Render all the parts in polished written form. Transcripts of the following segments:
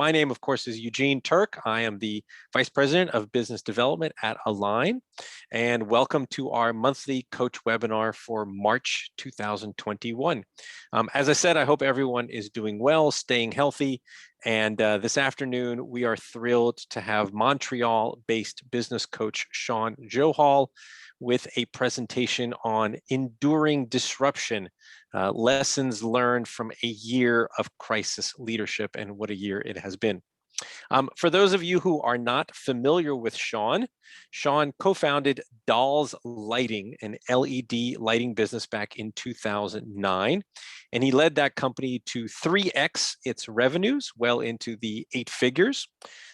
My name, of course, is Eugene Turk. I am the Vice President of Business Development at Align, and welcome to our monthly coach webinar for March 2021. As I said, I hope everyone is doing well, staying healthy, and this afternoon we are thrilled to have Montreal-based business coach Shawn Johal with a presentation on enduring disruption, lessons learned from a year of crisis leadership, and what a year it has been. For those of you who are not familiar with Shawn co-founded Dolls Lighting, an LED lighting business back in 2009, and he led that company to 3x its revenues, well into the 8 figures.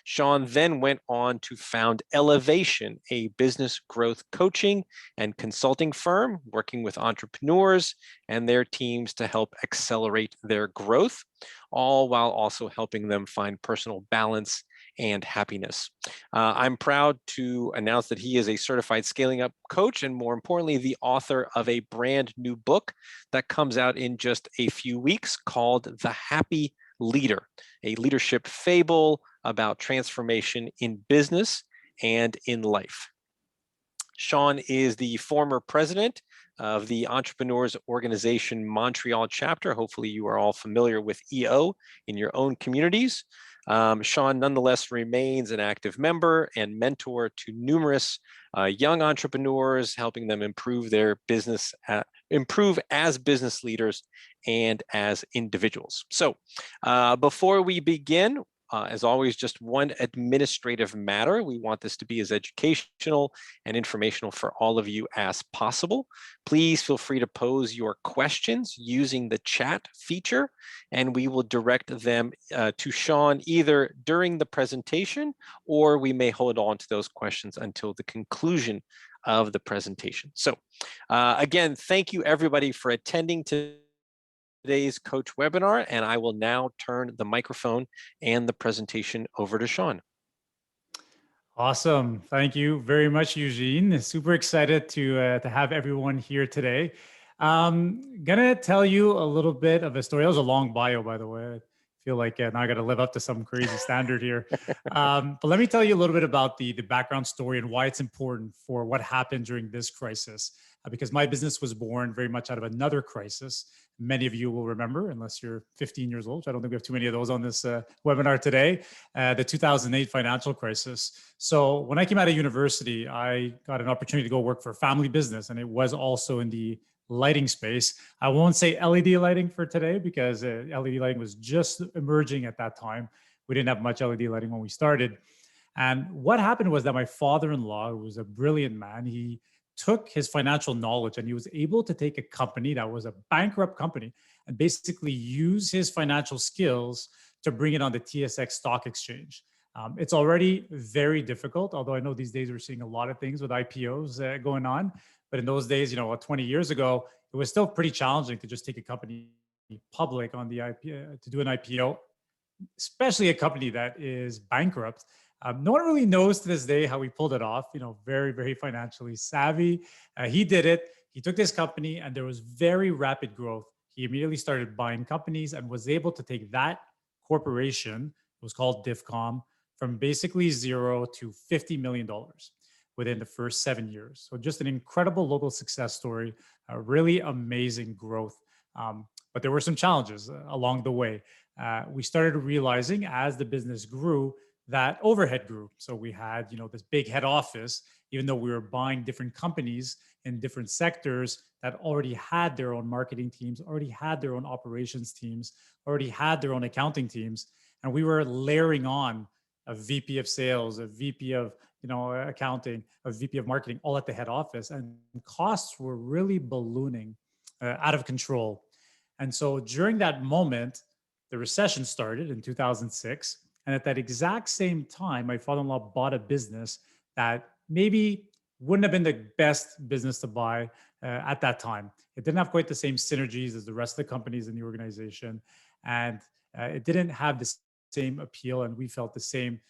Shawn then went on to found Elevation, a business growth coaching and consulting firm working with entrepreneurs and their teams to help accelerate their growth, all while also helping them find personal balance and happiness. I'm proud to announce that he is a certified scaling up coach, and more importantly, the author of a brand new book that comes out in just a few weeks called The Happy Leader, a leadership fable about transformation in business and in life. Shawn is the former president of the Entrepreneurs Organization Montreal chapter. Hopefully you are all familiar with EO in your own communities. Shawn nonetheless remains an active member and mentor to numerous young entrepreneurs, helping them improve their business, improve as business leaders and as individuals. So before we begin, as always, just one administrative matter. We want this to be as educational and informational for all of you as possible. Please feel free to pose your questions using the chat feature, and we will direct them to Shawn either during the presentation, or we may hold on to those questions until the conclusion of the presentation. So again, thank you everybody for attending today's coach webinar, and I will now turn the microphone and the presentation over to Shawn. Awesome. Thank you very much, Eugene. Super excited to have everyone here today. Gonna tell you a little bit of a story. That was a long bio, by the way. I feel like now I got to live up to some crazy standard here. But let me tell you a little bit about the background story and why it's important for what happened during this crisis. Because my business was born very much out of another crisis. Many of you will remember, unless you're 15 years old. I don't think we have too many of those on this webinar today, the 2008 financial crisis. So when I came out of university, I got an opportunity to go work for a family business, and it was also in the lighting space. I won't say LED lighting for today because LED lighting was just emerging at that time. We didn't have much LED lighting when we started. And what happened was that my father-in-law, who was a brilliant man, he took his financial knowledge and he was able to take a company that was a bankrupt company and basically use his financial skills to bring it on the TSX stock exchange. It's already very difficult, although I know these days we're seeing a lot of things with IPOs going on. But in those days, 20 years ago, it was still pretty challenging to just take a company public on the IPO, to do an IPO, especially a company that is bankrupt. No one really knows to this day how he pulled it off, very, very financially savvy. He did it. He took this company and there was very rapid growth. He immediately started buying companies and was able to take that corporation, it was called Diffcom, from basically zero to $50 million within the first 7 years. So just an incredible local success story, a really amazing growth. But there were some challenges along the way. We started realizing as the business grew, that overhead grew. So we had, this big head office, even though we were buying different companies in different sectors that already had their own marketing teams, already had their own operations teams, already had their own accounting teams. And we were layering on a VP of sales, a VP of, accounting, a VP of marketing, all at the head office. And costs were really ballooning out of control. And so during that moment, the recession started in 2006. And at that exact same time, my father-in-law bought a business that maybe wouldn't have been the best business to buy at that time. It didn't have quite the same synergies as the rest of the companies in the organization. And it didn't have the same appeal. And we felt the same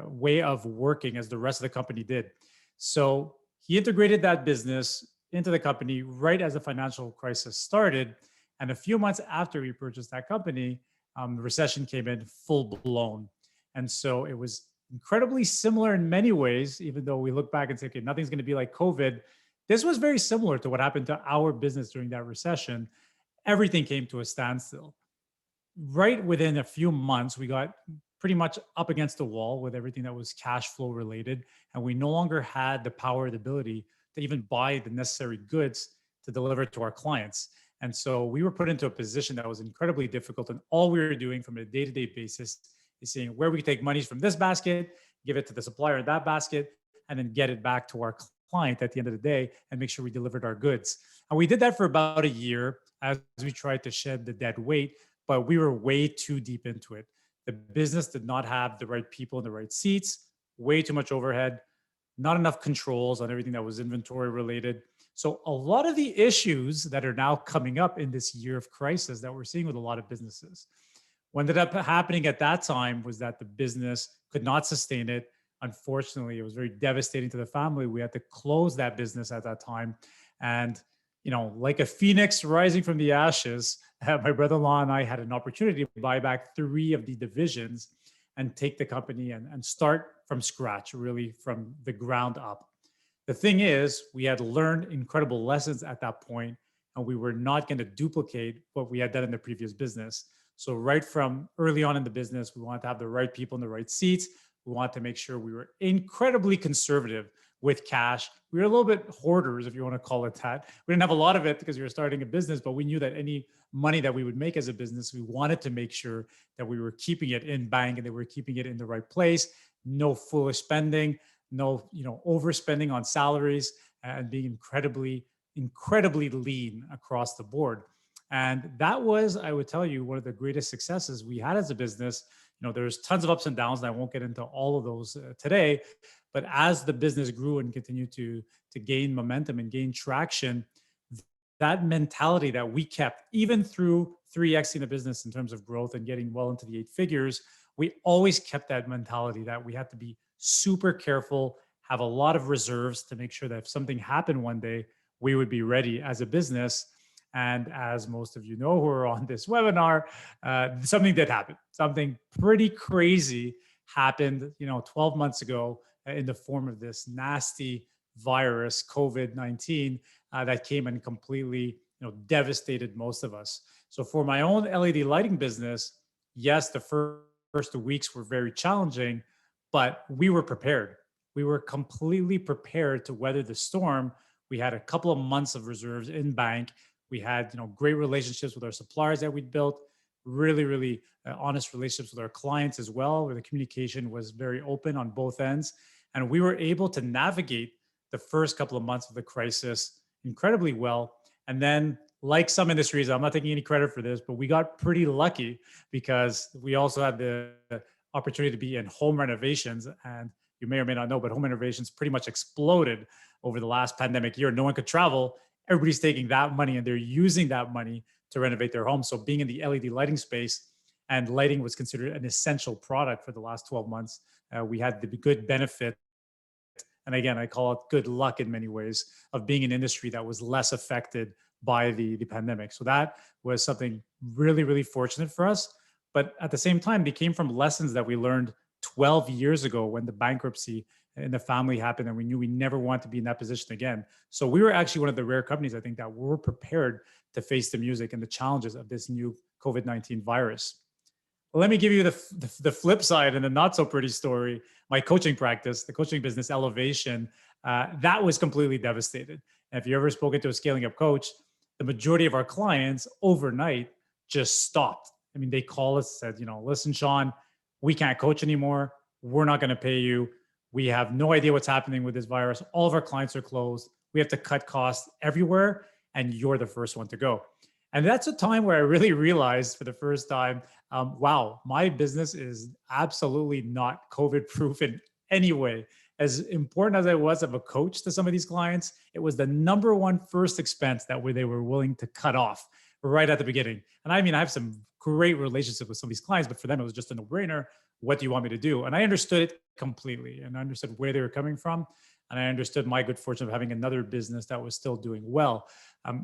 way of working as the rest of the company did. So he integrated that business into the company right as the financial crisis started. And a few months after we purchased that company, the recession came in full blown. And so it was incredibly similar in many ways, even though we look back and say, okay, nothing's going to be like COVID. This was very similar to what happened to our business during that recession. Everything came to a standstill. Right within a few months, we got pretty much up against the wall with everything that was cash flow related. And we no longer had the power or the ability to even buy the necessary goods to deliver to our clients. And so we were put into a position that was incredibly difficult. And all we were doing from a day to day basis is seeing where we could take monies from this basket, give it to the supplier in that basket, and then get it back to our client at the end of the day and make sure we delivered our goods. And we did that for about a year as we tried to shed the dead weight, but we were way too deep into it. The business did not have the right people in the right seats, way too much overhead, not enough controls on everything that was inventory related. So a lot of the issues that are now coming up in this year of crisis that we're seeing with a lot of businesses. What ended up happening at that time was that the business could not sustain it. Unfortunately, it was very devastating to the family. We had to close that business at that time. And, like a phoenix rising from the ashes, my brother-in-law and I had an opportunity to buy back 3 of the divisions and take the company and start from scratch, really from the ground up. The thing is, we had learned incredible lessons at that point, and we were not going to duplicate what we had done in the previous business. So right from early on in the business, we wanted to have the right people in the right seats. We wanted to make sure we were incredibly conservative with cash. We were a little bit hoarders, if you want to call it that. We didn't have a lot of it because we were starting a business, but we knew that any money that we would make as a business, we wanted to make sure that we were keeping it in bank and that we were keeping it in the right place. No foolish spending, no, overspending on salaries, and being incredibly lean across the board. And that was, I would tell you, one of the greatest successes we had as a business. There's tons of ups and downs, and I won't get into all of those today. But as the business grew and continued to gain momentum and gain traction, that mentality that we kept, even through 3xing the business in terms of growth and getting well into the 8 figures, we always kept that mentality that we had to be super careful, have a lot of reserves to make sure that if something happened one day, we would be ready as a business. And as most of you know who are on this webinar, something did happen. Something pretty crazy happened, 12 months ago in the form of this nasty virus, COVID-19, that came and completely, devastated most of us. So for my own LED lighting business, yes, the first 2 weeks were very challenging, but we were prepared. We were completely prepared to weather the storm. We had a couple of months of reserves in bank. We had, great relationships with our suppliers that we'd built, really honest relationships with our clients as well, where the communication was very open on both ends. And we were able to navigate the first couple of months of the crisis incredibly well. And then, like some industries, I'm not taking any credit for this, but we got pretty lucky because we also had the opportunity to be in home renovations. And you may or may not know, but home renovations pretty much exploded over the last pandemic year. No one could travel. Everybody's taking that money and they're using that money to renovate their homes. So being in the LED lighting space, and lighting was considered an essential product for the last 12 months, we had the good benefit. And again, I call it good luck in many ways of being an industry that was less affected by the pandemic. So that was something really fortunate for us. But at the same time, it came from lessons that we learned 12 years ago when the bankruptcy in the family happened, and we knew we never wanted to be in that position again. So we were actually one of the rare companies, I think, that were prepared to face the music and the challenges of this new COVID-19 virus. Let me give you the flip side and the not so pretty story. My coaching practice, the coaching business Elevation, that was completely devastated. And if you ever spoken to a scaling up coach, the majority of our clients overnight just stopped. I mean, they call us, said, listen, Shawn, we can't coach anymore. We're not going to pay you. We have no idea what's happening with this virus. All of our clients are closed. We have to cut costs everywhere, and you're the first one to go. And that's a time where I really realized for the first time, wow, my business is absolutely not COVID proof in any way. As important as I was of a coach to some of these clients, it was the number one first expense that they were willing to cut off right at the beginning. And I mean, I have some great relationships with some of these clients, but for them, it was just a no-brainer. What do you want me to do? And I understood it completely, and I understood where they were coming from. And I understood my good fortune of having another business that was still doing well.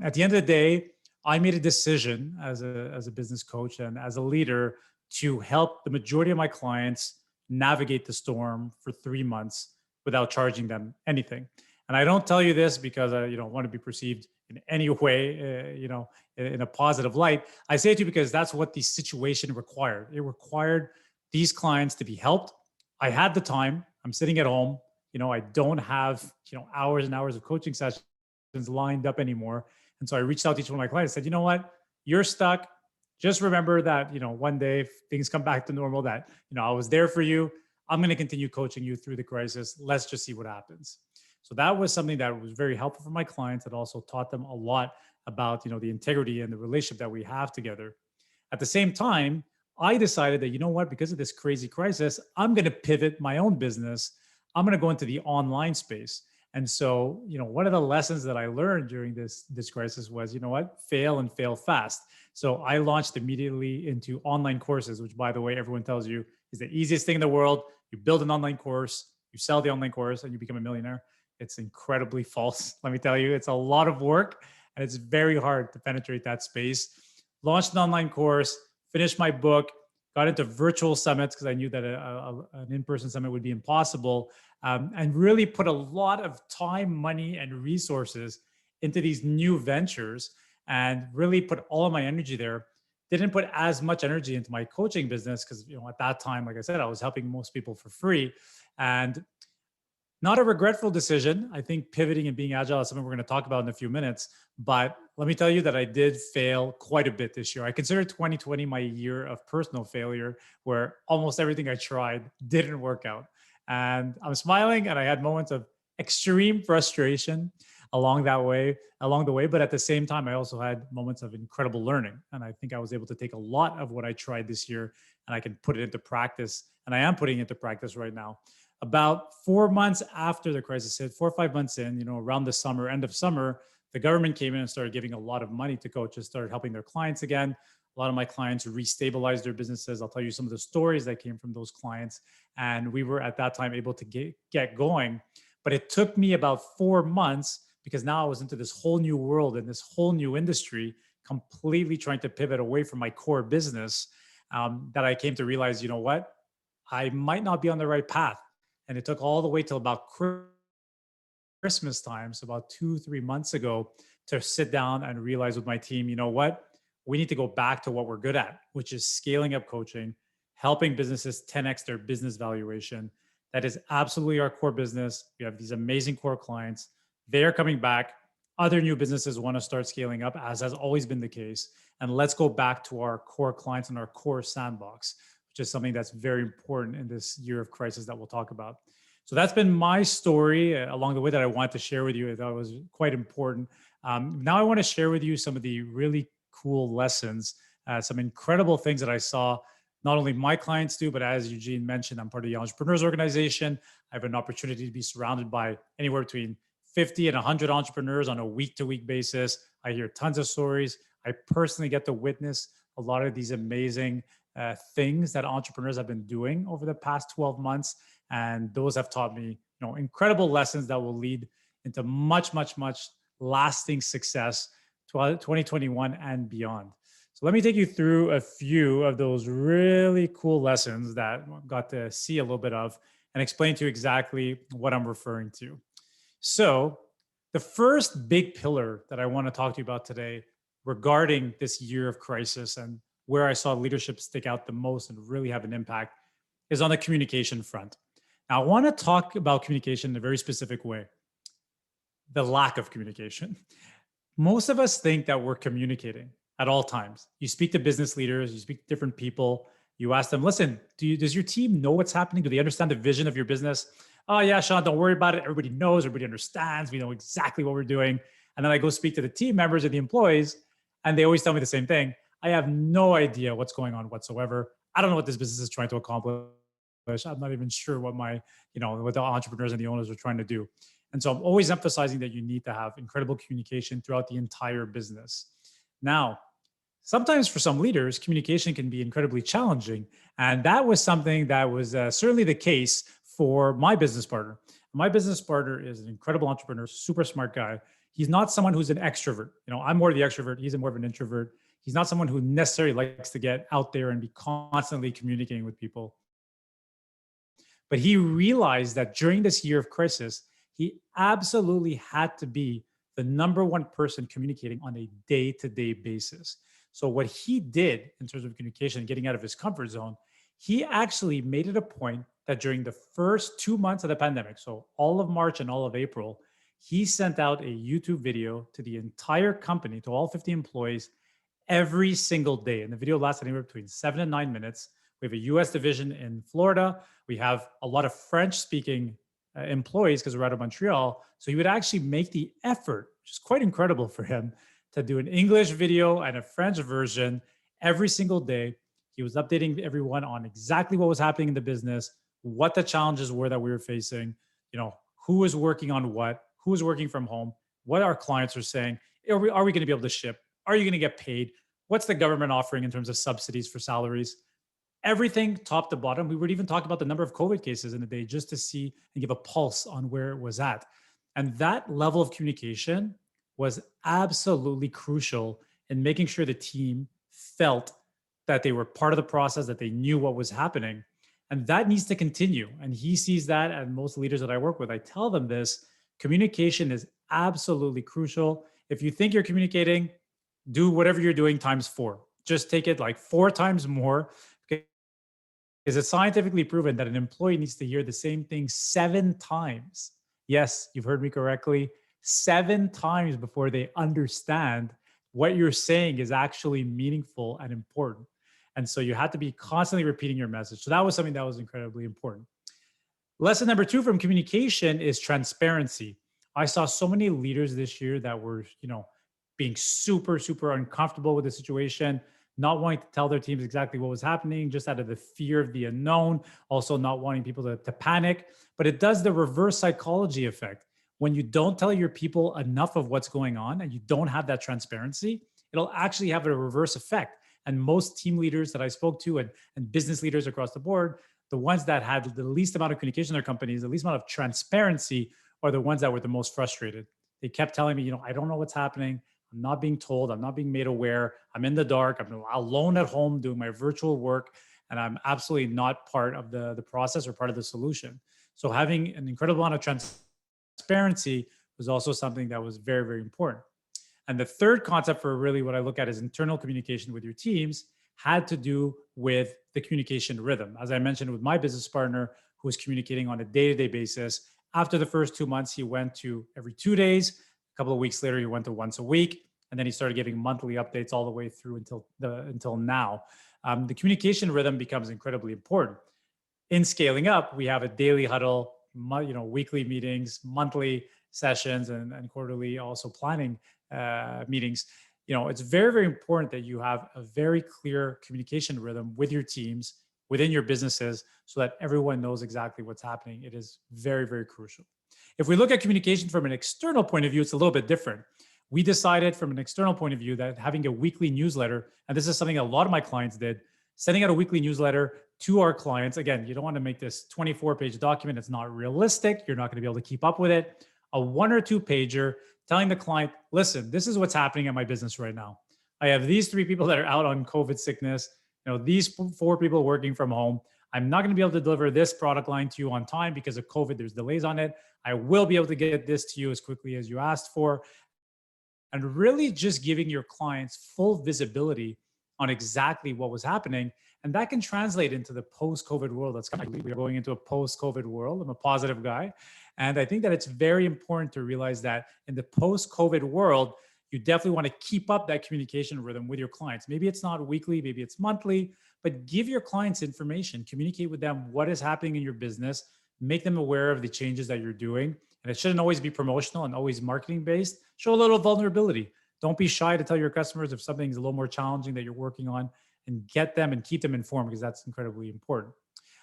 At the end of the day, I made a decision as a business coach and as a leader to help the majority of my clients navigate the storm for 3 months without charging them anything. And I don't tell you this because I want to be perceived in any way, in a positive light. I say it to you because that's what the situation required. It required these clients to be helped. I had the time. I'm sitting at home. I don't have, hours and hours of coaching sessions lined up anymore. And so I reached out to each one of my clients and said, you know what, you're stuck. Just remember that, one day if things come back to normal, that, I was there for you. I'm going to continue coaching you through the crisis. Let's just see what happens. So that was something that was very helpful for my clients. It also taught them a lot about, the integrity and the relationship that we have together. At the same time, I decided that, because of this crazy crisis, I'm going to pivot my own business. I'm going to go into the online space. And so, one of the lessons that I learned during this crisis was, fail and fail fast. So I launched immediately into online courses, which, by the way, everyone tells you is the easiest thing in the world. You build an online course, you sell the online course, and you become a millionaire. It's incredibly false. Let me tell you, it's a lot of work and it's very hard to penetrate that space. Launched an online course, finished my book, got into virtual summits because I knew that an in-person summit would be impossible, and really put a lot of time, money, and resources into these new ventures and really put all of my energy there. Didn't put as much energy into my coaching business because, at that time, like I said, I was helping most people for free. And not a regretful decision. I think pivoting and being agile is something we're going to talk about in a few minutes. But let me tell you that I did fail quite a bit this year. I consider 2020 my year of personal failure, where almost everything I tried didn't work out. And I'm smiling, and I had moments of extreme frustration along the way. But at the same time, I also had moments of incredible learning. And I think I was able to take a lot of what I tried this year and I can put it into practice. And I am putting it into practice right now. About 4 months after the crisis hit, 4 or 5 months in, around the summer, end of summer, the government came in and started giving a lot of money to coaches, started helping their clients again. A lot of my clients restabilized their businesses. I'll tell you some of the stories that came from those clients. And we were at that time able to get going. But it took me about 4 months because now I was into this whole new world and this whole new industry, completely trying to pivot away from my core business, that I came to realize, what? I might not be on the right path. And it took all the way till about Christmas time, so about 2-3 months ago, to sit down and realize with my team, what? We need to go back to what we're good at, which is scaling up coaching, helping businesses 10x their business valuation. That is absolutely our core business. We have these amazing core clients. They are coming back. Other new businesses want to start scaling up, as has always been the case. And let's go back to our core clients and our core sandbox, which is something that's very important in this year of crisis that we'll talk about. So that's been my story along the way that I wanted to share with you. I thought it was quite important. Now I want to share with you some of the really cool lessons, some incredible things that I saw not only my clients do, but as Eugene mentioned, I'm part of the Entrepreneurs Organization. I have an opportunity to be surrounded by anywhere between 50 and 100 entrepreneurs on a week-to-week basis. I hear tons of stories. I personally get to witness a lot of these amazing things that entrepreneurs have been doing over the past 12 months. And those have taught me, incredible lessons that will lead into much, much, much lasting success to 2021 and beyond. So let me take you through a few of those really cool lessons that I got to see a little bit of and explain to you exactly what I'm referring to. So the first big pillar that I want to talk to you about today regarding this year of crisis and where I saw leadership stick out the most and really have an impact is on the communication front. Now, I want to talk about communication in a very specific way. The lack of communication. Most of us think that we're communicating at all times. You speak to business leaders, you speak to different people, you ask them, listen, does your team know what's happening? Do they understand the vision of your business? Oh yeah, Shawn, don't worry about it. Everybody knows, everybody understands. We know exactly what we're doing. And then I go speak to the team members and the employees, and they always tell me the same thing. I have no idea what's going on whatsoever. I don't know what this business is trying to accomplish. I'm not even sure what what the entrepreneurs and the owners are trying to do. And so I'm always emphasizing that you need to have incredible communication throughout the entire business. Now, sometimes for some leaders, communication can be incredibly challenging. And that was something that was certainly the case for my business partner. My business partner is an incredible entrepreneur, super smart guy. He's not someone who's an extrovert. I'm more the extrovert. He's more of an introvert. He's not someone who necessarily likes to get out there and be constantly communicating with people. But he realized that during this year of crisis, he absolutely had to be the number one person communicating on a day-to-day basis. So what he did in terms of communication, getting out of his comfort zone, he actually made it a point that during the first 2 months of the pandemic, so all of March and all of April, he sent out a YouTube video to the entire company, to all 50 employees, every single day. And the video lasted anywhere between 7 and 9 minutes. We have a US division in Florida. We have a lot of French speaking employees because we're out of Montreal. So he would actually make the effort, which is quite incredible for him, to do an English video and a French version every single day. He was updating everyone on exactly what was happening in the business, what the challenges were that we were facing, who was working on what, who was working from home, what our clients are saying. Are we going to be able to ship? Are you going to get paid? What's the government offering in terms of subsidies for salaries? Everything top to bottom. We would even talk about the number of COVID cases in a day just to see and give a pulse on where it was at. And that level of communication was absolutely crucial in making sure the team felt that they were part of the process, that they knew what was happening. And that needs to continue. And he sees that, and most leaders that I work with, I tell them this: communication is absolutely crucial. If you think you're communicating, do whatever you're doing times 4. Just take it like 4 times more. Okay? Is it scientifically proven that an employee needs to hear the same thing 7 times? Yes, you've heard me correctly. 7 times before they understand what you're saying is actually meaningful and important. And so you had to be constantly repeating your message. So that was something that was incredibly important. Lesson number 2 from communication is transparency. I saw so many leaders this year that were, being super, super uncomfortable with the situation, not wanting to tell their teams exactly what was happening, just out of the fear of the unknown, also not wanting people to panic. But it does the reverse psychology effect. When you don't tell your people enough of what's going on and you don't have that transparency, it'll actually have a reverse effect. And most team leaders that I spoke to and business leaders across the board, the ones that had the least amount of communication in their companies, the least amount of transparency, are the ones that were the most frustrated. They kept telling me, I don't know what's happening. I'm not being told. I'm not being made aware. I'm in the dark. I'm alone at home doing my virtual work, and I'm absolutely not part of the process or part of the solution. So having an incredible amount of transparency was also something that was very, very important. And the third concept for really what I look at is internal communication with your teams had to do with the communication rhythm. As I mentioned with my business partner, who was communicating on a day-to-day basis, after the first 2 months, he went to every 2 days. A couple of weeks later, he went to once a week. And then he started giving monthly updates all the way through until now. The communication rhythm becomes incredibly important. In scaling up, we have a daily huddle, weekly meetings, monthly sessions, and quarterly also planning meetings. It's very, very important that you have a very clear communication rhythm with your teams, within your businesses, so that everyone knows exactly what's happening. It is very, very crucial. If we look at communication from an external point of view, it's a little bit different. We decided from an external point of view that having a weekly newsletter, and this is something a lot of my clients did, sending out a weekly newsletter to our clients. Again, you don't want to make this 24-page document. It's not realistic. You're not going to be able to keep up with it. A 1 or 2 pager telling the client, listen, this is what's happening at my business right now. I have these 3 people that are out on COVID sickness, these 4 people working from home. I'm not going to be able to deliver this product line to you on time because of COVID. There's delays on it. I will be able to get this to you as quickly as you asked for. And really just giving your clients full visibility on exactly what was happening. And that can translate into the post-COVID world. We're going into a post-COVID world. I'm a positive guy. And I think that it's very important to realize that in the post-COVID world, you definitely want to keep up that communication rhythm with your clients. Maybe it's not weekly, maybe it's monthly, but give your clients information, communicate with them what is happening in your business, make them aware of the changes that you're doing. And it shouldn't always be promotional and always marketing based. Show a little vulnerability. Don't be shy to tell your customers if something's a little more challenging that you're working on, and get them and keep them informed, because that's incredibly important.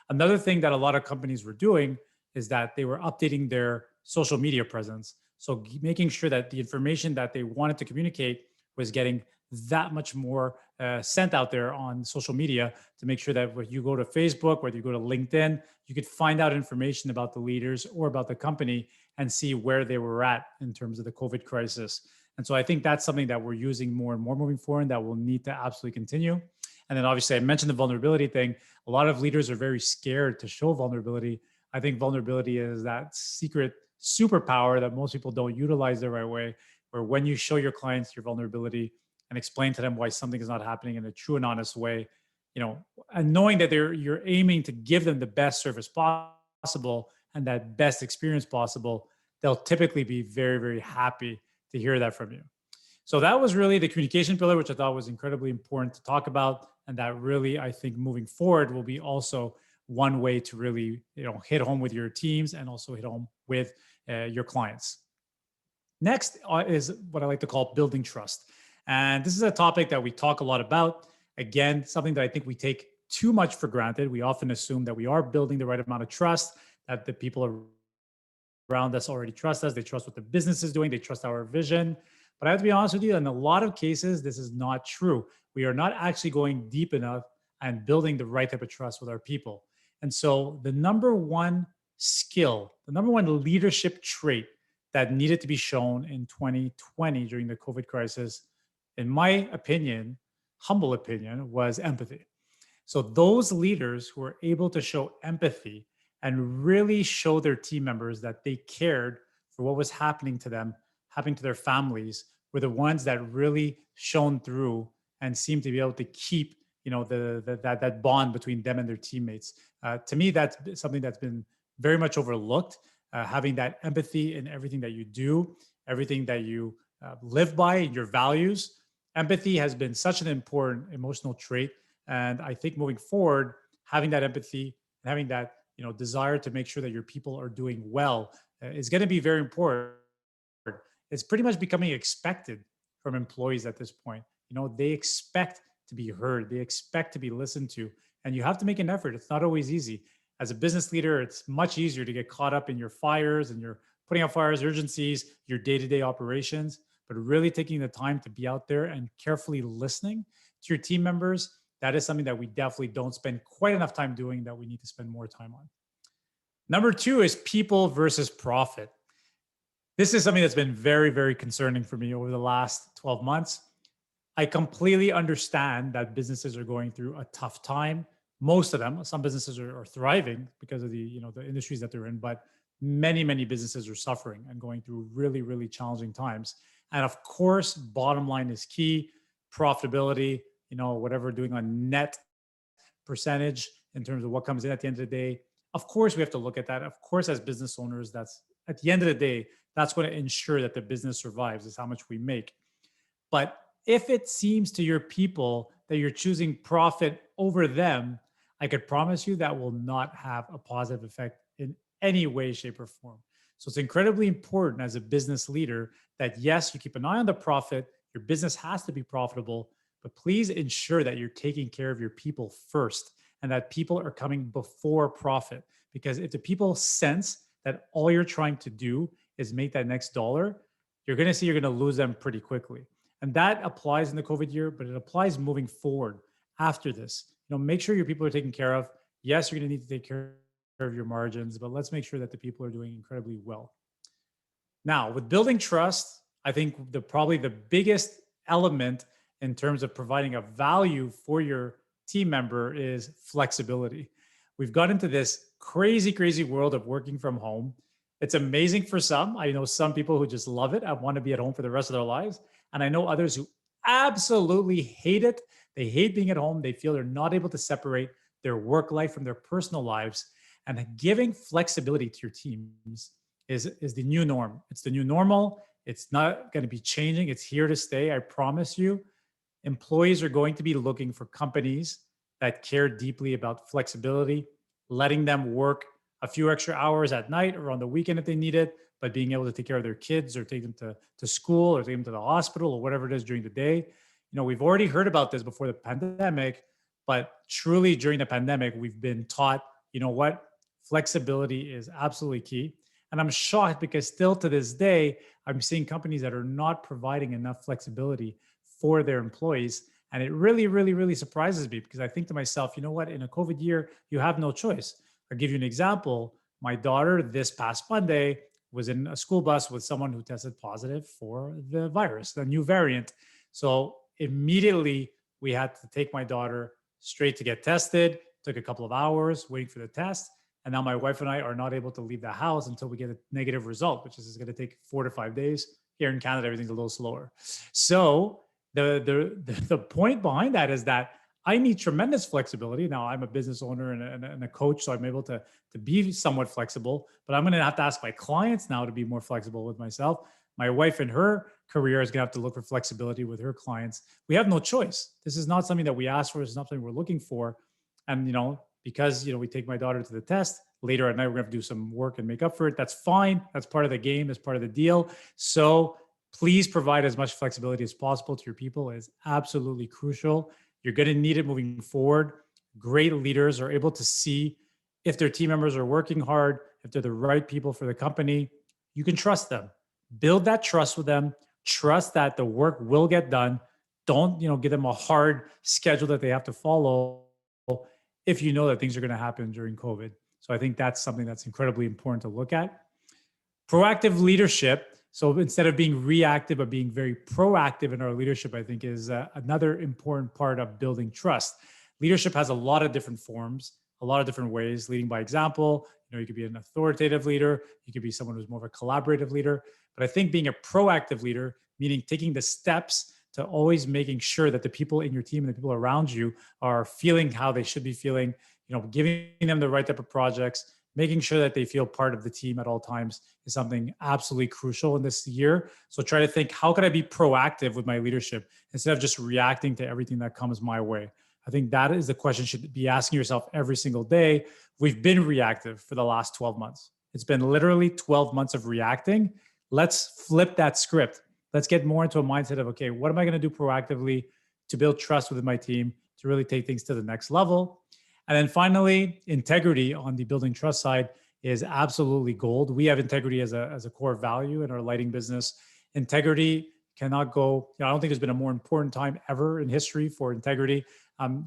Another thing that a lot of companies were doing is that they were updating their social media presence. So making sure that the information that they wanted to communicate was getting that much more sent out there on social media, to make sure that when you go to Facebook, whether you go to LinkedIn, you could find out information about the leaders or about the company and see where they were at in terms of the COVID crisis. And so I think that's something that we're using more and more moving forward, and that will need to absolutely continue. And then obviously I mentioned the vulnerability thing. A lot of leaders are very scared to show vulnerability. I think vulnerability is that secret superpower that most people don't utilize the right way, where when you show your clients your vulnerability and explain to them why something is not happening in a true and honest way, and knowing that you're aiming to give them the best service possible and that best experience possible, they'll typically be very, very happy to hear that from you. So that was really the communication pillar, which I thought was incredibly important to talk about. And that really, I think moving forward will be also one way to really, hit home with your teams and also hit home with your clients. Next is what I like to call building trust. And this is a topic that we talk a lot about. Again, something that I think we take too much for granted. We often assume that we are building the right amount of trust, that the people around us already trust us. They trust what the business is doing. They trust our vision. But I have to be honest with you, in a lot of cases, this is not true. We are not actually going deep enough and building the right type of trust with our people. And so the number one skill, the number one leadership trait that needed to be shown in 2020 during the COVID crisis, in my opinion, humble opinion, was empathy. So those leaders who were able to show empathy and really show their team members that they cared for what was happening to them, happening to their families, were the ones that really shone through and seemed to be able to keep, that bond between them and their teammates. To me, that's something that's been very much overlooked. Having that empathy in everything that you do, everything that you live by, your values. Empathy has been such an important emotional trait, and I think moving forward, having that empathy and having that desire to make sure that your people are doing well is going to be very important. It's pretty much becoming expected from employees at this point. They expect to be heard, they expect to be listened to, and you have to make an effort. It's not always easy. As a business leader, it's much easier to get caught up in your fires and your putting out fires, urgencies, your day-to-day operations, but really taking the time to be out there and carefully listening to your team members, that is something that we definitely don't spend quite enough time doing, that we need to spend more time on. Number two is people versus profit. This is something that's been very, very concerning for me over the last 12 months. I completely understand that businesses are going through a tough time. Most of them, some businesses are thriving because of the industries that they're in, but many, many businesses are suffering and going through really, really challenging times. And of course, bottom line is key. Profitability, whatever we're doing on net percentage in terms of what comes in at the end of the day. Of course, we have to look at that. Of course, as business owners, that's at the end of the day, that's going to ensure that the business survives, is how much we make. But if it seems to your people that you're choosing profit over them, I could promise you that will not have a positive effect in any way, shape, or form. So it's incredibly important as a business leader that, yes, you keep an eye on the profit. Your business has to be profitable, but please ensure that you're taking care of your people first and that people are coming before profit. Because if the people sense that all you're trying to do is make that next dollar, you're going to see you're going to lose them pretty quickly. And that applies in the COVID year, but it applies moving forward after this. Make sure your people are taken care of. Yes, you're going to need to take care of your margins, but let's make sure that the people are doing incredibly well. Now, with building trust, I think probably the biggest element in terms of providing a value for your team member is flexibility. We've got into this crazy, crazy world of working from home. It's amazing for some. I know some people who just love it and want to be at home for the rest of their lives. And I know others who absolutely hate it. They hate being at home. They feel they're not able to separate their work life from their personal lives. And giving flexibility to your teams is the new norm. It's the new normal. It's not going to be changing. It's here to stay. I promise you. Employees are going to be looking for companies that care deeply about flexibility, letting them work a few extra hours at night or on the weekend if they need it, but being able to take care of their kids or take them to school or take them to the hospital or whatever it is during the day. We've already heard about this before the pandemic, but truly during the pandemic, we've been taught, flexibility is absolutely key. And I'm shocked because still to this day, I'm seeing companies that are not providing enough flexibility for their employees. And it really, really, really surprises me because I think to myself, in a COVID year, you have no choice. I'll give you an example. My daughter this past Monday was in a school bus with someone who tested positive for the virus, the new variant. So immediately we had to take my daughter straight to get tested. Took a couple of hours waiting for the test. And now my wife and I are not able to leave the house until we get a negative result, which is going to take 4 to 5 days. Here in Canada, everything's a little slower. So the point behind that is that I need tremendous flexibility. Now I'm a business owner and a coach, so I'm able to be somewhat flexible, but I'm going to have to ask my clients now to be more flexible with myself. My wife in her career is going to have to look for flexibility with her clients. We have no choice. This is not something that we ask for. It's not something we're looking for. And, because, we take my daughter to the test later at night, we're going to have to do some work and make up for it. That's fine. That's part of the game. That's part of the deal. So please provide as much flexibility as possible to your people. It's absolutely crucial. You're going to need it moving forward. Great leaders are able to see if their team members are working hard, if they're the right people for the company. You can trust them. Build that trust with them. Trust that the work will get done. Don't, give them a hard schedule that they have to follow if you know that things are going to happen during COVID. So I think that's something that's incredibly important to look at. Proactive leadership. So instead of being reactive, but being very proactive in our leadership, I think is another important part of building trust. Leadership has a lot of different forms, a lot of different ways. Leading by example, you could be an authoritative leader. You could be someone who's more of a collaborative leader. But I think being a proactive leader, meaning taking the steps to always making sure that the people in your team and the people around you are feeling how they should be feeling, giving them the right type of projects, making sure that they feel part of the team at all times is something absolutely crucial in this year. So try to think, how can I be proactive with my leadership instead of just reacting to everything that comes my way? I think that is the question you should be asking yourself every single day. We've been reactive for the last 12 months. It's been literally 12 months of reacting. Let's flip that script. Let's get more into a mindset of, okay, what am I going to do proactively to build trust with my team, to really take things to the next level? And then finally, integrity on the building trust side is absolutely gold. We have integrity as a core value in our lighting business. Integrity cannot go, I don't think there's been a more important time ever in history for integrity.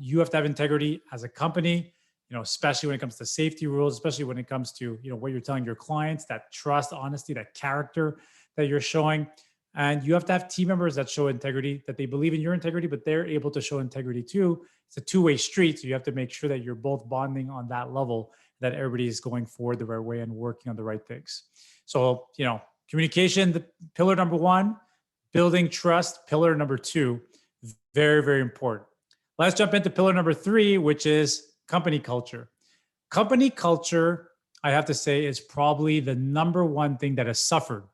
You have to have integrity as a company, especially when it comes to safety rules, especially when it comes to, what you're telling your clients, that trust, honesty, that character that you're showing. And you have to have team members that show integrity, that they believe in your integrity, but they're able to show integrity too. It's a two-way street. So you have to make sure that you're both bonding on that level, that everybody is going forward the right way and working on the right things. So, communication, the pillar number one, building trust, pillar number two, very, very important. Let's jump into pillar number three, which is company culture. Company culture, I have to say, is probably the number one thing that has suffered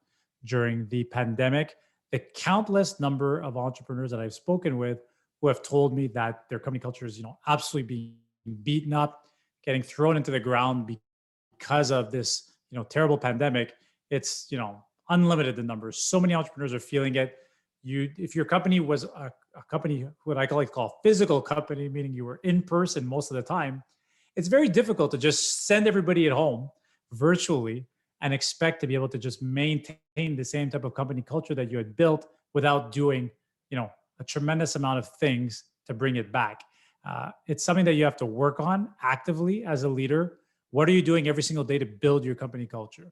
during the pandemic. The countless number of entrepreneurs that I've spoken with who have told me that their company culture is, absolutely being beaten up, getting thrown into the ground because of this, terrible pandemic. It's, unlimited the numbers. So many entrepreneurs are feeling it. If your company was a company, what I call physical company, meaning you were in person most of the time, it's very difficult to just send everybody at home virtually and expect to be able to just maintain the same type of company culture that you had built without doing, a tremendous amount of things to bring it back. It's something that you have to work on actively as a leader. What are you doing every single day to build your company culture?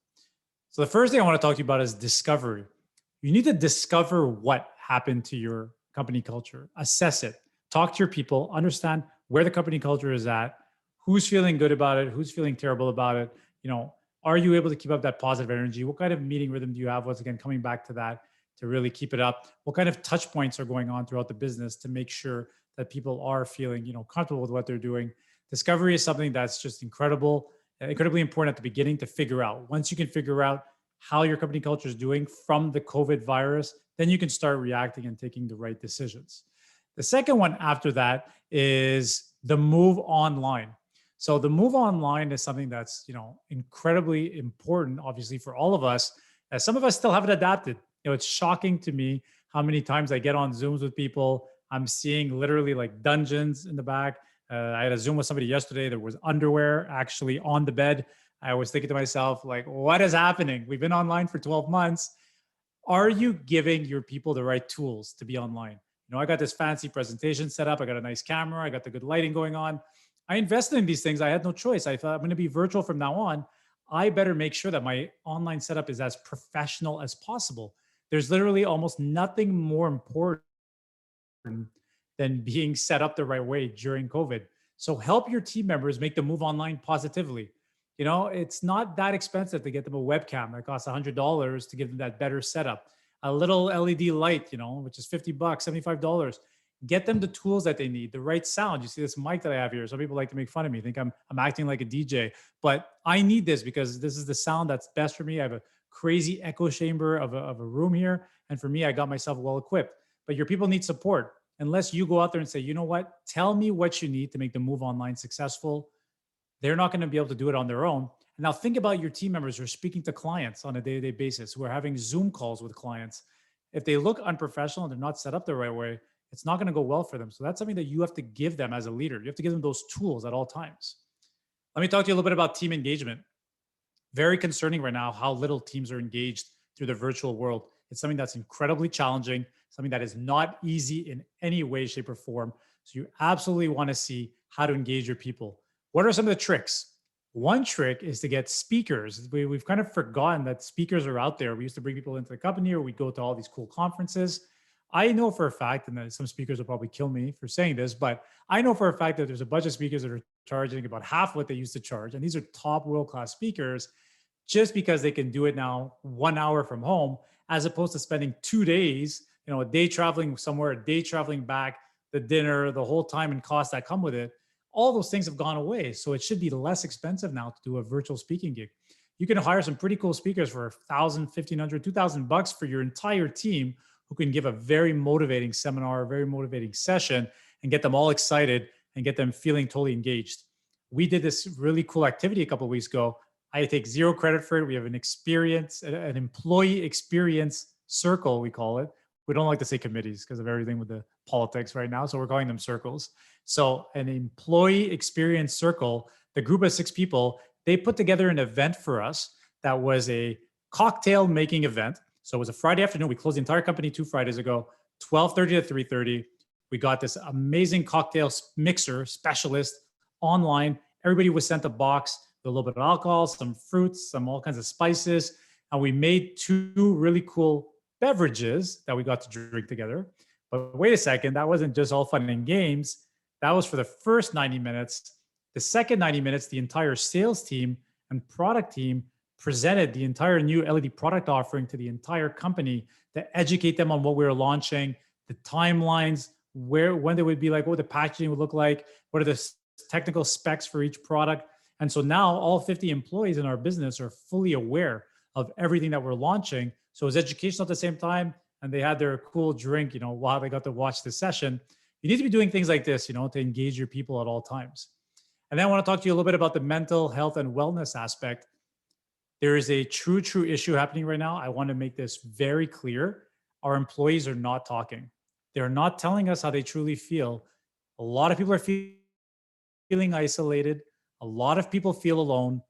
So the first thing I want to talk to you about is discovery. You need to discover what happened to your company culture, assess it, talk to your people, understand where the company culture is at, who's feeling good about it, who's feeling terrible about it. Are you able to keep up that positive energy? What kind of meeting rhythm do you have? Once again, coming back to that, to really keep it up. What kind of touch points are going on throughout the business to make sure that people are feeling, comfortable with what they're doing? Discovery is something that's just incredibly important at the beginning to figure out. Once you can figure out how your company culture is doing from the COVID virus, then you can start reacting and taking the right decisions. The second one after that is the move online. So the move online is something that's, incredibly important, obviously, for all of us, as some of us still haven't adapted. It's shocking to me how many times I get on Zooms with people. I'm seeing literally like dungeons in the back. I had a Zoom with somebody yesterday. There was underwear actually on the bed. I was thinking to myself, like, what is happening? We've been online for 12 months. Are you giving your people the right tools to be online? I got this fancy presentation set up. I got a nice camera. I got the good lighting going on. I invested in these things. I had no choice. I thought I'm going to be virtual from now on. I better make sure that my online setup is as professional as possible. There's literally almost nothing more important than being set up the right way during COVID. So help your team members make the move online positively. It's not that expensive to get them a webcam that costs $100 to give them that better setup. A little LED light, which is $50, $75. Get them the tools that they need, the right sound. You see this mic that I have here. Some people like to make fun of me, think I'm acting like a DJ, but I need this because this is the sound that's best for me. I have a crazy echo chamber of a room here. And for me, I got myself well equipped. But your people need support. Unless you go out there and say, you know what, tell me what you need to make the move online successful, they're not going to be able to do it on their own. And now think about your team members who are speaking to clients on a day-to-day basis, who are having Zoom calls with clients. If they look unprofessional and they're not set up the right way, it's not going to go well for them. So that's something that you have to give them as a leader. You have to give them those tools at all times. Let me talk to you a little bit about team engagement. Very concerning right now how little teams are engaged through the virtual world. It's something that's incredibly challenging, something that is not easy in any way, shape, or form. So you absolutely want to see how to engage your people. What are some of the tricks? One trick is to get speakers. We've kind of forgotten that speakers are out there. We used to bring people into the company, or we'd go to all these cool conferences. I know for a fact, and some speakers will probably kill me for saying this, but I know for a fact that there's a bunch of speakers that are charging about half what they used to charge. And these are top world-class speakers just because they can do it now 1 hour from home, as opposed to spending 2 days, a day traveling somewhere, a day traveling back, the dinner, the whole time and costs that come with it. All those things have gone away. So it should be less expensive now to do a virtual speaking gig. You can hire some pretty cool speakers for $1,000, $1,500, $2,000 for your entire team who can give a very motivating seminar, a very motivating session, and get them all excited and get them feeling totally engaged. We did this really cool activity a couple of weeks ago. I take zero credit for it. We have an employee experience circle, we call it. We don't like to say committees because of everything with the politics right now. So we're calling them circles. So an employee experience circle, the group of 6 people, they put together an event for us that was a cocktail making event. So it was a Friday afternoon. We closed the entire company 2 Fridays ago, 12:30 to 3:30. We got this amazing cocktail mixer specialist online. Everybody was sent a box with a little bit of alcohol, some fruits, some all kinds of spices. And we made 2 really cool beverages that we got to drink together. But wait a second, that wasn't just all fun and games. That was for the first 90 minutes. The second 90 minutes, the entire sales team and product team presented the entire new LED product offering to the entire company to educate them on what we were launching, the timelines, when they would be like, what the packaging would look like, what are the technical specs for each product. And so now all 50 employees in our business are fully aware of everything that we're launching. So it was educational at the same time, and they had their cool drink, while they got to watch the session. You need to be doing things like this, to engage your people at all times. And then I want to talk to you a little bit about the mental health and wellness aspect. There is a true issue happening right now. I want to make this very clear. Our employees are not talking. They're not telling us how they truly feel. A lot of people are feeling isolated. A lot of people feel alone.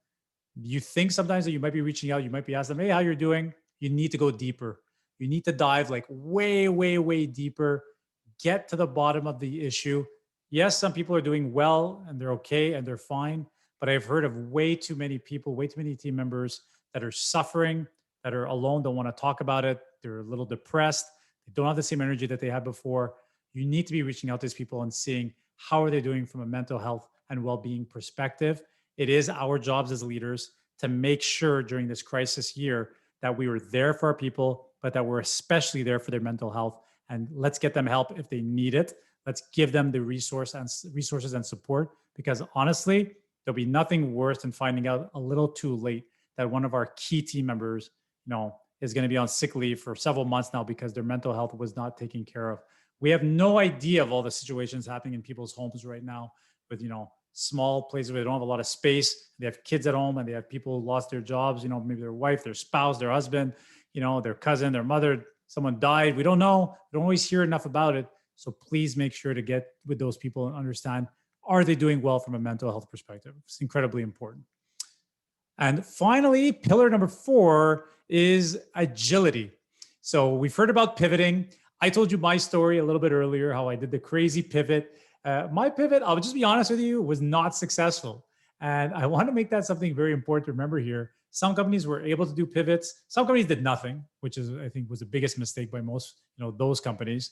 You think sometimes that you might be reaching out, you might be asking them, hey, how you're doing? You need to go deeper. You need to dive like way, way, way deeper. Get to the bottom of the issue. Yes, some people are doing well and they're okay and they're fine, but I've heard of way too many people, way too many team members that are suffering, that are alone, don't want to talk about it. They're a little depressed. They don't have the same energy that they had before. You need to be reaching out to these people and seeing how are they doing from a mental health and well-being perspective. It is our jobs as leaders to make sure during this crisis year that we were there for our people, but that we're especially there for their mental health. And let's get them help if they need it. Let's give them the resources and support, because honestly, there'll be nothing worse than finding out a little too late that one of our key team members, is going to be on sick leave for several months now because their mental health was not taken care of. We have no idea of all the situations happening in people's homes right now with, small places where they don't have a lot of space. They have kids at home and they have people who lost their jobs, maybe their wife, their spouse, their husband, their cousin, their mother, someone died. We don't know. We don't always hear enough about it. So please make sure to get with those people and understand, are they doing well from a mental health perspective? It's incredibly important. And finally, pillar number 4 is agility. So we've heard about pivoting. I told you my story a little bit earlier, how I did the crazy pivot. My pivot, I'll just be honest with you, was not successful. And I want to make that something very important to remember here. Some companies were able to do pivots. Some companies did nothing, which is, I think, was the biggest mistake by most, those companies.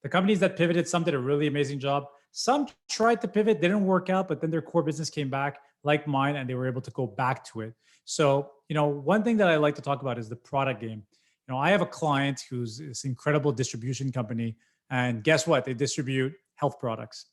The companies that pivoted, some did a really amazing job. Some tried to pivot, didn't work out, but then their core business came back. like mine, and they were able to go back to it. So, one thing that I like to talk about is the product game. I have a client who's this incredible distribution company, and guess what? They distribute health products.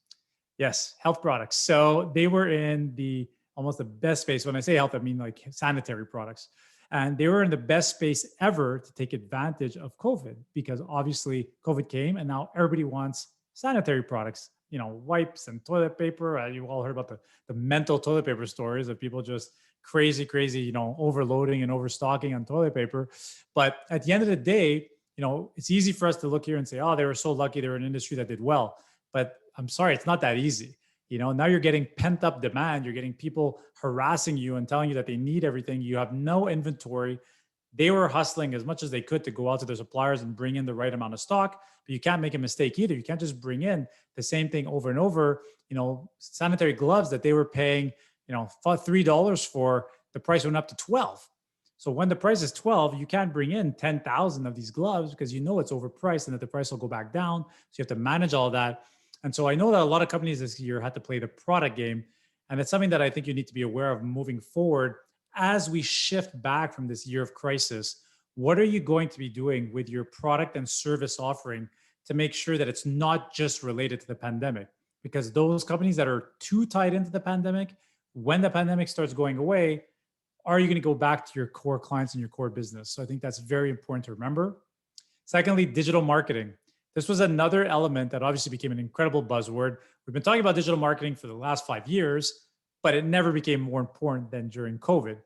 Yes, health products. So they were in the almost the best space. When I say health, I mean like sanitary products. And they were in the best space ever to take advantage of COVID because obviously COVID came and now everybody wants sanitary products, wipes and toilet paper. You all heard about the mental toilet paper stories of people just crazy, overloading and overstocking on toilet paper. But at the end of the day, it's easy for us to look here and say, oh, they were so lucky they were in an industry that did well. But I'm sorry, it's not that easy. Now you're getting pent up demand. You're getting people harassing you and telling you that they need everything. You have no inventory. They were hustling as much as they could to go out to their suppliers and bring in the right amount of stock. But you can't make a mistake either. You can't just bring in the same thing over and over. Sanitary gloves that they were paying, $3 for, the price went up to 12. So when the price is 12, you can't bring in 10,000 of these gloves because it's overpriced and that the price will go back down. So you have to manage all that. And so I know that a lot of companies this year had to play the product game. And it's something that I think you need to be aware of moving forward as we shift back from this year of crisis. What are you going to be doing with your product and service offering to make sure that it's not just related to the pandemic? Because those companies that are too tied into the pandemic, when the pandemic starts going away, are you going to go back to your core clients and your core business? So I think that's very important to remember. Secondly, digital marketing. This was another element that obviously became an incredible buzzword. We've been talking about digital marketing for the last 5 years, but it never became more important than during COVID.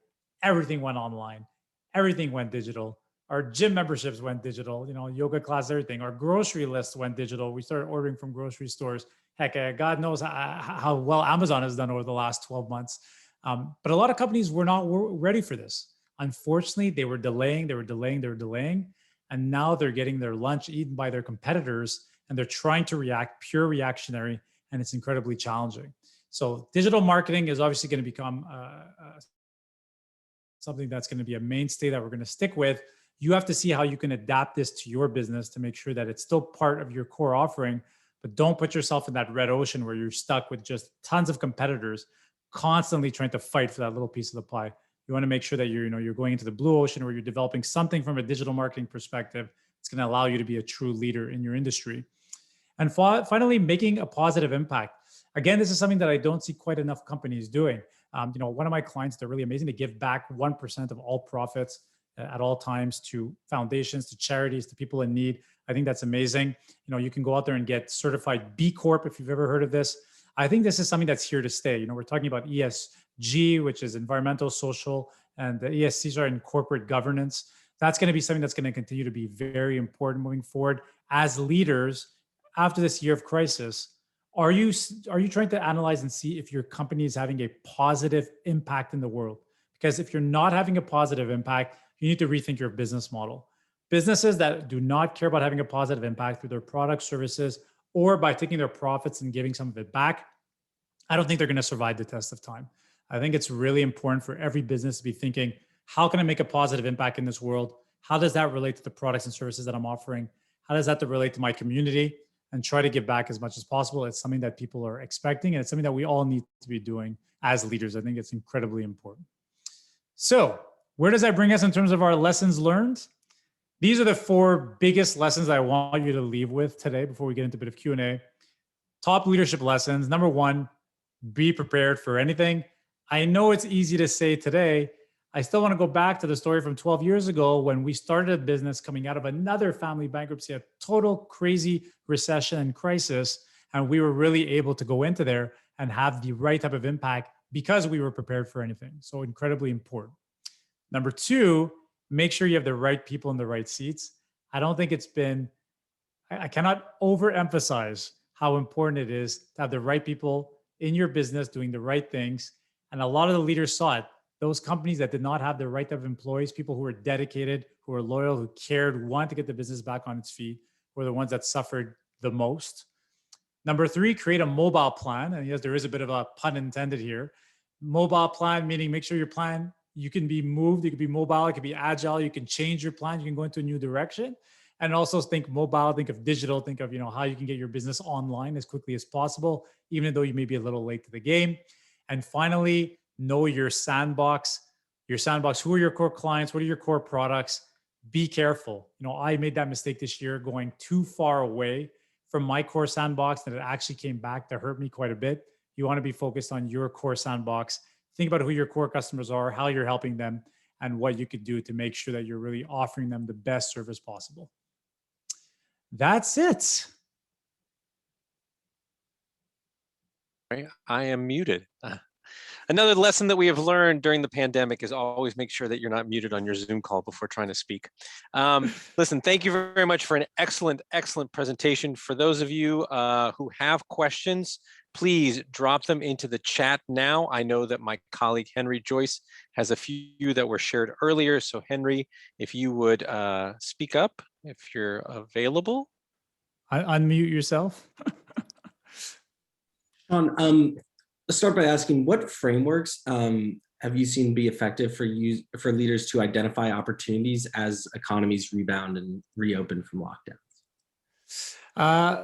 Everything went online. Everything went digital. Our gym memberships went digital, yoga class, everything. Our grocery list went digital. We started ordering from grocery stores. Heck, God knows how well Amazon has done over the last 12 months. But a lot of companies were not ready for this. Unfortunately, they were delaying. And now they're getting their lunch eaten by their competitors and they're trying to react pure reactionary, and it's incredibly challenging. So digital marketing is obviously going to become something that's going to be a mainstay that we're going to stick with. You have to see how you can adapt this to your business to make sure that it's still part of your core offering, but don't put yourself in that red ocean where you're stuck with just tons of competitors constantly trying to fight for that little piece of the pie. You want to make sure that you're going into the blue ocean where you're developing something from a digital marketing perspective. It's going to allow you to be a true leader in your industry. And finally, making a positive impact. Again, this is something that I don't see quite enough companies doing. One of my clients, they're really amazing. They give back 1% of all profits at all times to foundations, to charities, to people in need. I think that's amazing. You can go out there and get certified B Corp if you've ever heard of this. I think this is something that's here to stay. We're talking about ESG, which is environmental, social, and the ESCs are in corporate governance. That's going to be something that's going to continue to be very important moving forward. As leaders, after this year of crisis, are you trying to analyze and see if your company is having a positive impact in the world? Because if you're not having a positive impact, you need to rethink your business model. Businesses that do not care about having a positive impact through their products, services, or by taking their profits and giving some of it back, I don't think they're going to survive the test of time. I think it's really important for every business to be thinking, how can I make a positive impact in this world? How does that relate to the products and services that I'm offering? How does that relate to my community? And try to give back as much as possible. It's something that people are expecting, and it's something that we all need to be doing as leaders. I think it's incredibly important. So where does that bring us in terms of our lessons learned? These are the 4 biggest lessons I want you to leave with today before we get into a bit of Q&A. Top leadership lessons. Number 1, be prepared for anything. I know it's easy to say today. I still want to go back to the story from 12 years ago when we started a business coming out of another family bankruptcy, a total crazy recession and crisis. And we were really able to go into there and have the right type of impact because we were prepared for anything. So incredibly important. Number 2, make sure you have the right people in the right seats. I cannot overemphasize how important it is to have the right people in your business doing the right things. And a lot of the leaders saw it. Those companies that did not have the right type of employees, people who were dedicated, who were loyal, who cared, wanted to get the business back on its feet, were the ones that suffered the most. Number 3, create a mobile plan. And yes, there is a bit of a pun intended here. Mobile plan, meaning make sure your plan, you can be moved, you can be mobile, it can be agile, you can change your plan, you can go into a new direction. And also think mobile, think of digital, think of how you can get your business online as quickly as possible, even though you may be a little late to the game. And finally, know your sandbox. Who are your core clients? What are your core products? Be careful. I made that mistake this year going too far away from my core sandbox that it actually came back to hurt me quite a bit. You want to be focused on your core sandbox. Think about who your core customers are, how you're helping them, and what you could do to make sure that you're really offering them the best service possible. That's it. Right? I am muted. Another lesson that we have learned during the pandemic is always make sure that you're not muted on your Zoom call before trying to speak. Listen, thank you very much for an excellent, excellent presentation. For those of you who have questions, please drop them into the chat now. I know that my colleague Henry Joyce has a few that were shared earlier. So Henry, if you would speak up, if you're available. Unmute yourself. Shawn, let's start by asking what frameworks have you seen be effective for leaders to identify opportunities as economies rebound and reopen from lockdowns?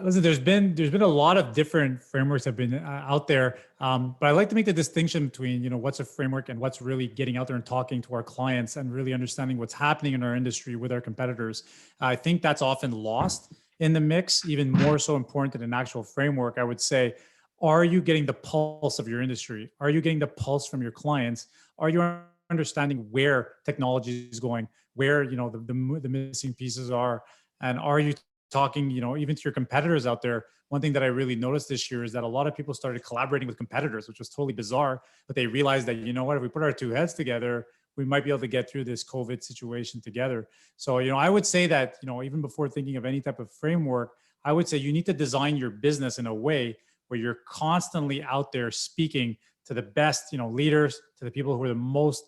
Listen, there's been a lot of different frameworks that have been out there, but I like to make the distinction between what's a framework and what's really getting out there and talking to our clients and really understanding what's happening in our industry with our competitors. I think that's often lost in the mix, even more so important than an actual framework. I would say, are you getting the pulse of your industry? Are you getting the pulse from your clients? Are you understanding where technology is going, where the missing pieces are, and are you talking, even to your competitors out there? One thing that I really noticed this year is that a lot of people started collaborating with competitors, which was totally bizarre, but they realized that, if we put our two heads together, we might be able to get through this COVID situation together. So, I would say that, even before thinking of any type of framework, I would say you need to design your business in a way where you're constantly out there speaking to the best, leaders, to the people who are the most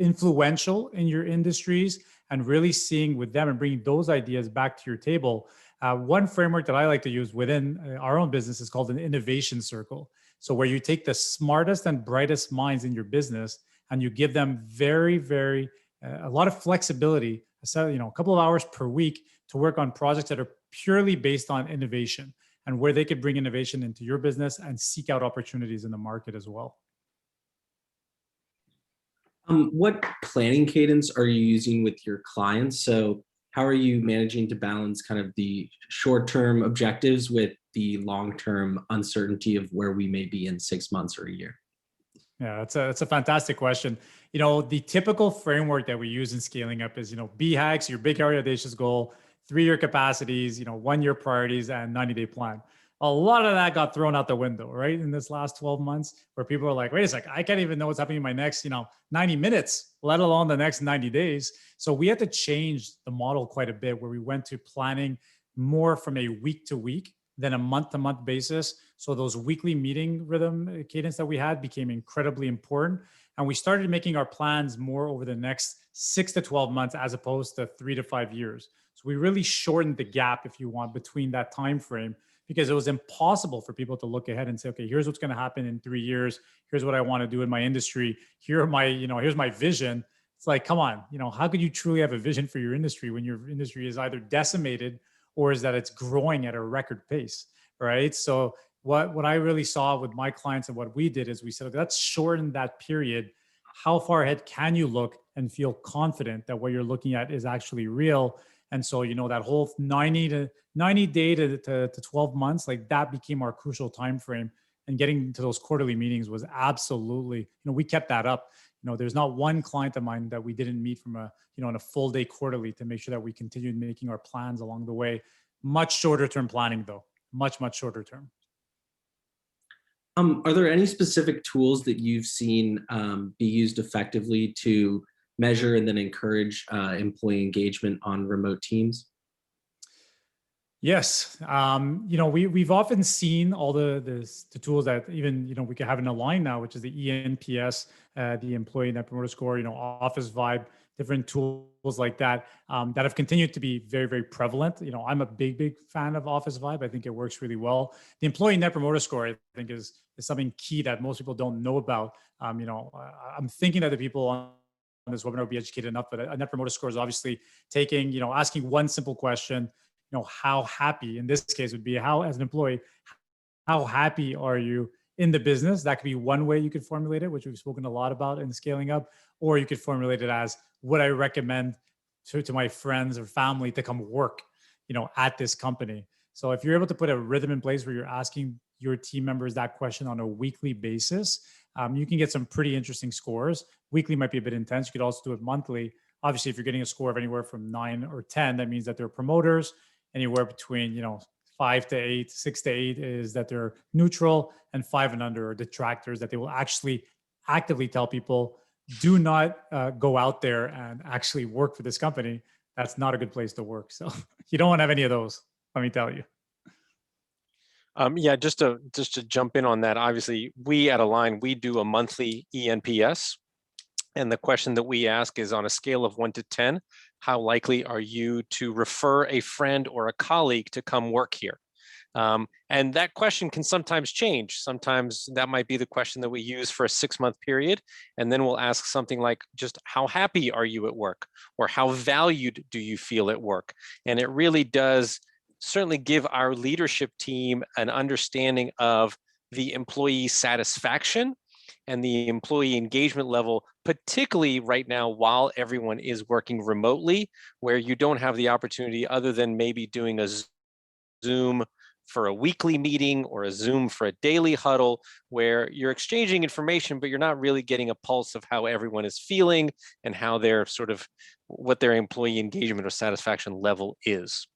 influential in your industries, and really seeing with them and bringing those ideas back to your table. One framework that I like to use within our own business is called an innovation circle. So where you take the smartest and brightest minds in your business and you give them a lot of flexibility, a couple of hours per week to work on projects that are purely based on innovation and where they could bring innovation into your business and seek out opportunities in the market as well. What planning cadence are you using with your clients? So how are you managing to balance kind of the short-term objectives with the long-term uncertainty of where we may be in 6 months or a year? Yeah, that's a fantastic question. The typical framework that we use in scaling up is, BHAGs, your big area audacious goal, 3-year capacities, 1-year priorities, and 90-day plan. A lot of that got thrown out the window, right? In this last 12 months, where people are like, wait a sec, I can't even know what's happening in my next, 90 minutes, let alone the next 90 days. So we had to change the model quite a bit, where we went to planning more from a week to week than a month to month basis. So those weekly meeting rhythm cadence that we had became incredibly important. And we started making our plans more over the next 6 to 12 months, as opposed to 3 to 5 years. So we really shortened the gap, if you want, between that time frame, because it was impossible for people to look ahead and say, okay, here's what's going to happen in 3 years. Here's what I want to do in my industry. Here's my vision. It's like, come on, how could you truly have a vision for your industry when your industry is either decimated or is that it's growing at a record pace, right? So what I really saw with my clients and what we did is we said, okay, let's shorten that period. How far ahead can you look and feel confident that what you're looking at is actually real? And so, that whole 90 day to 12 months, like that became our crucial time frame. And getting to those quarterly meetings was absolutely, we kept that up. There's not one client of mine that we didn't meet from on a full day quarterly to make sure that we continued making our plans along the way. Much shorter term planning though, much shorter term. Are there any specific tools that you've seen be used effectively to measure and then encourage employee engagement on remote teams? Yes, we've often seen all the tools that even we can have in Align now, which is the ENPS, the Employee Net Promoter Score, Office Vibe, different tools like that that have continued to be very prevalent. I'm a big fan of Office Vibe. I think it works really well. The Employee Net Promoter Score, I think, is something key that most people don't know about. I'm thinking that the people on this webinar will be educated enough, but a Net Promoter Score is obviously taking, asking one simple question. How happy, in this case would be, how, as an employee, how happy are you in the business. That could be one way you could formulate it, which we've spoken a lot about in scaling up, or you could formulate it as, would I recommend to my friends or family to come work, at this company? So if you're able to put a rhythm in place where you're asking your team members that question on a weekly basis, you can get some pretty interesting scores. Weekly might be a bit intense. You could also do it monthly. Obviously, if you're getting a score of anywhere from 9 or 10, that means that they're promoters. Anywhere between 5 to 8, 6 to 8 is that they're neutral, and 5 and under are detractors, that they will actually actively tell people, do not go out there and actually work for this company. That's not a good place to work. So you don't want to have any of those, let me tell you. Yeah, just to jump in on that, obviously we at Align, we do a monthly ENPS. And the question that we ask is, on a scale of 1 to 10, how likely are you to refer a friend or a colleague to come work here? And that question can sometimes change. Sometimes that might be the question that we use for a 6-month period. And then we'll ask something like, just how happy are you at work? Or how valued do you feel at work? And it really does certainly give our leadership team an understanding of the employee satisfaction and the employee engagement level, particularly right now while everyone is working remotely, where you don't have the opportunity, other than maybe doing a Zoom for a weekly meeting or a Zoom for a daily huddle, where you're exchanging information, but you're not really getting a pulse of how everyone is feeling and how their what their employee engagement or satisfaction level is.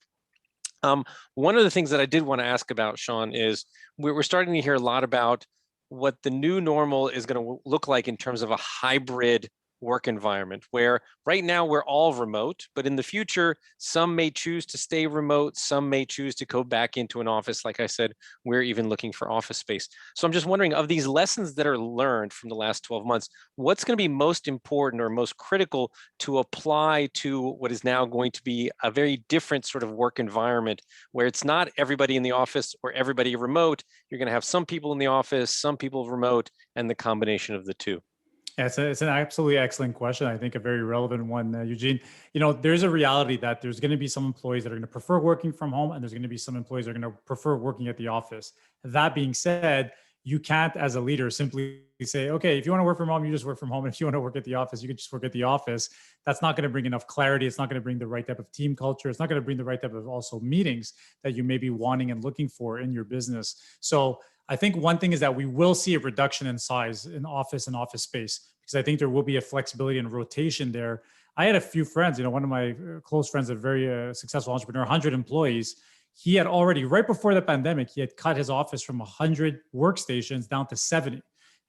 One of the things that I did want to ask about, Shawn, is we're starting to hear a lot about what the new normal is going to look like in terms of a hybrid work environment, where right now we're all remote, but in the future, some may choose to stay remote, some may choose to go back into an office. Like I said, we're even looking for office space. So I'm just wondering, of these lessons that are learned from the last 12 months, what's going to be most important or most critical to apply to what is now going to be a very different sort of work environment, where it's not everybody in the office or everybody remote. You're going to have some people in the office, some people remote, and the combination of the two. Yeah, it's an absolutely excellent question. I think a very relevant one, Eugene. There's a reality that there's going to be some employees that are going to prefer working from home, and there's going to be some employees that are going to prefer working at the office. That being said, you can't, as a leader, simply say, okay, if you want to work from home, you just work from home. And if you want to work at the office, you can just work at the office. That's not going to bring enough clarity. It's not going to bring the right type of team culture. It's not going to bring the right type of also meetings that you may be wanting and looking for in your business. So I think one thing is that we will see a reduction in size in office and office space, because I think there will be a flexibility and rotation there. I had a few friends, one of my close friends, a very successful entrepreneur, 100 employees. He had already, right before the pandemic, he had cut his office from 100 workstations down to 70.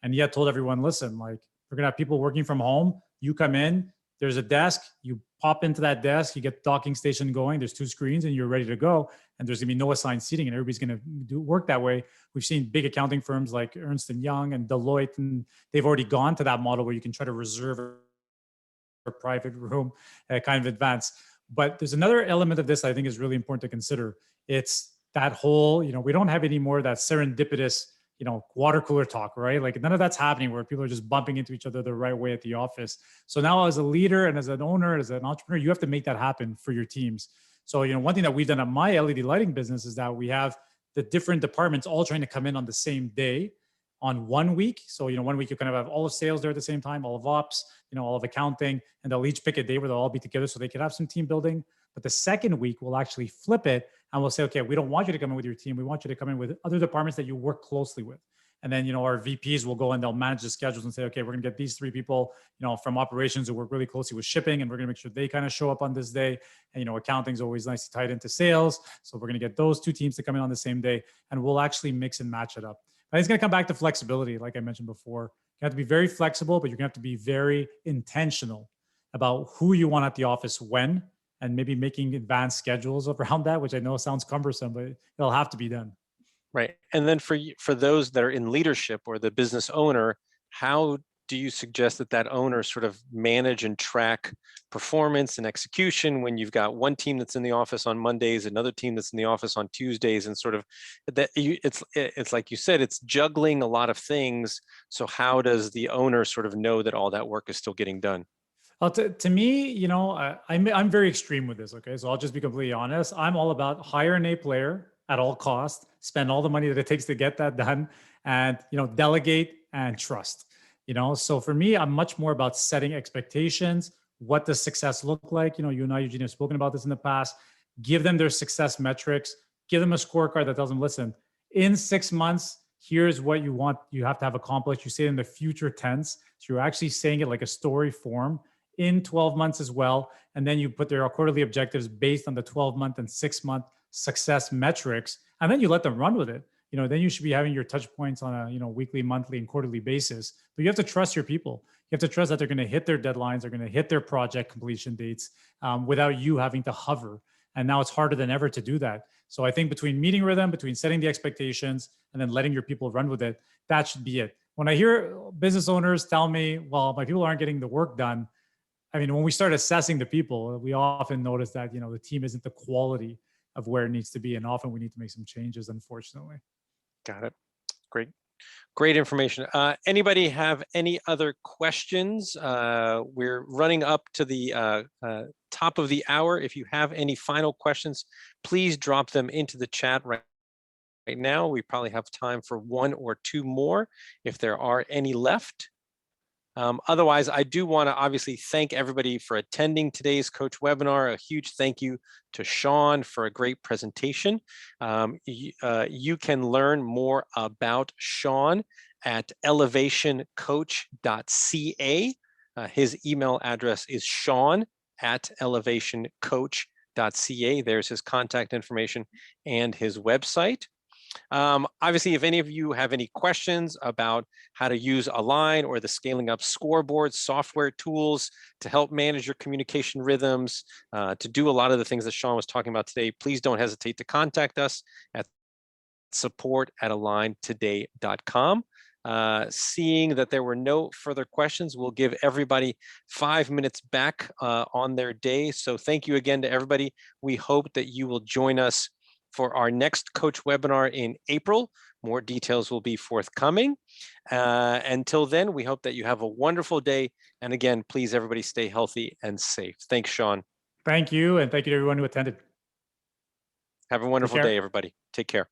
And he had told everyone, listen, like, we're gonna have people working from home. You come in, there's a desk, you pop into that desk, you get the docking station going, there's 2 screens and you're ready to go. And there's gonna be no assigned seating and everybody's gonna work that way. We've seen big accounting firms like Ernst & Young and Deloitte, and they've already gone to that model where you can try to reserve a private room, kind of advance. But there's another element of this I think is really important to consider. It's that whole, we don't have any more that serendipitous, water cooler talk, right? Like, none of that's happening where people are just bumping into each other the right way at the office. So now, as a leader and as an owner, as an entrepreneur, you have to make that happen for your teams. So, one thing that we've done at my LED lighting business is that we have the different departments all trying to come in on the same day on 1 week. So, 1 week you kind of have all of sales there at the same time, all of ops, all of accounting, and they'll each pick a day where they'll all be together so they can have some team building. But the second week, we'll actually flip it and we'll say, okay, we don't want you to come in with your team. We want you to come in with other departments that you work closely with. And then, our VPs will go and they'll manage the schedules and say, okay, we're going to get these 3 people, from operations who work really closely with shipping, and we're going to make sure they kind of show up on this day. And, accounting is always nicely tied into sales. So we're going to get those 2 teams to come in on the same day, and we'll actually mix and match it up. But it's going to come back to flexibility. Like I mentioned before, you have to be very flexible, but you're going to have to be very intentional about who you want at the office when, and maybe making advanced schedules around that, which I know sounds cumbersome, but it'll have to be done. Right. And then for those that are in leadership or the business owner, how do you suggest that owner sort of manage and track performance and execution when you've got one team that's in the office on Mondays, another team that's in the office on Tuesdays, and sort of that it's like you said, it's juggling a lot of things. So how does the owner sort of know that all that work is still getting done? Well, to me, I'm very extreme with this. Okay, so I'll just be completely honest. I'm all about hire an A player at all costs, spend all the money that it takes to get that done, and, delegate and trust. So for me, I'm much more about setting expectations. What does success look like? You and I, Eugene, have spoken about this in the past. Give them their success metrics. Give them a scorecard that tells them, listen, in 6 months, here's what you have to have accomplished. You say it in the future tense. So you're actually saying it like a story form. In 12 months as well. And then you put their quarterly objectives based on the 12-month and 6-month success metrics. And then you let them run with it. Then you should be having your touch points on a, weekly, monthly, and quarterly basis. But you have to trust your people. You have to trust that they're going to hit their deadlines, they're going to hit their project completion dates without you having to hover. And now it's harder than ever to do that. So I think between meeting with them, between setting the expectations, and then letting your people run with it, that should be it. When I hear business owners tell me, well, my people aren't getting the work done, I mean, when we start assessing the people, we often notice that, the team isn't the quality of where it needs to be. And often we need to make some changes, unfortunately. Got it. Great information. Anybody have any other questions? We're running up to the top of the hour. If you have any final questions, please drop them into the chat right now. We probably have time for one or two more if there are any left. Otherwise, I do want to obviously thank everybody for attending today's coach webinar. A huge thank you to Shawn for a great presentation. You can learn more about Shawn at elevationcoach.ca. His email address is shawn@elevationcoach.ca. There's his contact information and his website. Obviously, if any of you have any questions about how to use Align or the Scaling Up Scoreboard software tools to help manage your communication rhythms, to do a lot of the things that Shawn was talking about today, please don't hesitate to contact us at support@aligntoday.com. Seeing that there were no further questions, we'll give everybody 5 minutes back on their day. So thank you again to everybody. We hope that you will join us for our next coach webinar in April. More details will be forthcoming. Until then, we hope that you have a wonderful day. And again, please, everybody stay healthy and safe. Thanks, Shawn. Thank you. And thank you to everyone who attended. Have a wonderful day, everybody. Take care.